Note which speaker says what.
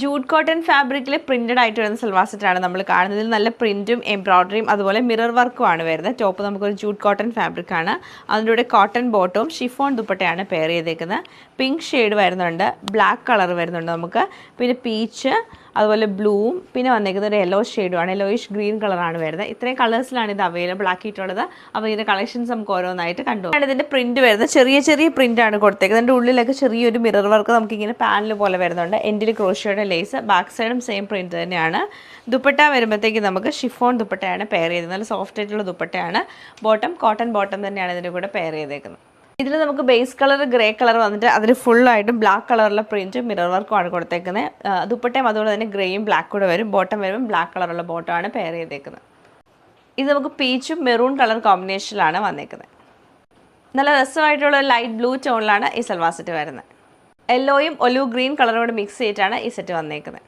Speaker 1: Jute cotton ഫാബ്രിക്കിൽ printed ആയിട്ട് വരുന്ന സൽവാർ സെറ്റാണ് നമ്മൾ കാണുന്നത്. ഇതിൽ നല്ല പ്രിന്റും എംബ്രോയ്ഡറിയും അതുപോലെ മിറർ വർക്കും ആണ് വരുന്നത്. ടോപ്പ് നമുക്കൊരു ജൂട്ട് കോട്ടൺ ഫാബ്രിക് ആണ്. അതിൻ്റെ കൂടെ കോട്ടൺ ബോട്ടവും ഷിഫോൺ ദുപ്പട്ടയാണ് പെയർ ചെയ്തേക്കുന്നത്. പിങ്ക് ഷെയ്ഡ് വരുന്നുണ്ട്, ബ്ലാക്ക് കളർ വരുന്നുണ്ട് നമുക്ക്, പിന്നെ പീച്ച് അതുപോലെ ബ്ലൂവും പിന്നെ വന്നേക്കുന്നത് ഒരു യെല്ലോ ഷെയ്ഡുമാണ്, യെല്ലോയിഷ് ഗ്രീൻ കളറാണ് വരുന്നത്. ഇത്രയും കളേഴ്സിലാണ് ഇത് അവൈലബിൾ ആക്കിയിട്ടുള്ളത്. അപ്പോൾ ഇതിൻ്റെ കളക്ഷൻസ് നമുക്ക് ഓരോന്നായിട്ട് കണ്ടു. ഇതിൻ്റെ പ്രിൻറ്റ് വരുന്നത് ചെറിയ ചെറിയ പ്രിൻ്റാണ് കൊടുത്തേക്കുന്നത്. അതിൻ്റെ ഉള്ളിലൊക്കെ ചെറിയൊരു മിറർ വർക്ക് നമുക്കിങ്ങനെ പാനൽ പോലെ വരുന്നുണ്ട്. എൻഡിൽ ക്രോഷ്യയുടെ ലേസ്, ബാക്ക് സൈഡും സെയിം പ്രിൻറ്റ് തന്നെയാണ്. ദുപ്പട്ട വരുമ്പോഴത്തേക്ക് നമുക്ക് ഷിഫോൺ ദുപ്പട്ടയാണ് പെയർ ചെയ്തത്. നല്ല സോഫ്റ്റ് ആയിട്ടുള്ള ദുപ്പട്ടയാണ്. ബോട്ടം കോട്ടൺ ബോട്ടം തന്നെയാണ് ഇതിൻ്റെ കൂടെ പെയർ ചെയ്തേക്കുന്നത്. ഇതിൽ നമുക്ക് ബേസ് കളർ ഗ്രേ കളർ വന്നിട്ട് അതിന് ഫുള്ളായിട്ടും ബ്ലാക്ക് കളറുള്ള പ്രിൻറ്റും മിറർ വർക്കുമാണ് കൊടുത്തേക്കുന്നത്. ദുപ്പട്ടയും അതുപോലെ തന്നെ ഗ്രേയും ബ്ലാക്ക് കൂടെ വരും. ബോട്ടം വരുമ്പോൾ ബ്ലാക്ക് കളറുള്ള ബോട്ടമാണ് പെയർ ചെയ്തേക്കുന്നത്. ഇത് നമുക്ക് പീച്ചും മെറൂൺ കളർ കോമ്പിനേഷനിലാണ് വന്നേക്കുന്നത്. നല്ല രസമായിട്ടുള്ള ലൈറ്റ് ബ്ലൂ ടോണിലാണ് ഈ സൽവാർ സെറ്റ് വരുന്നത്. യെല്ലോയും ഒലിവ് ഗ്രീൻ കളറോട് മിക്സ് ചെയ്തിട്ടാണ് ഈ സെറ്റ് വന്നേക്കുന്നത്.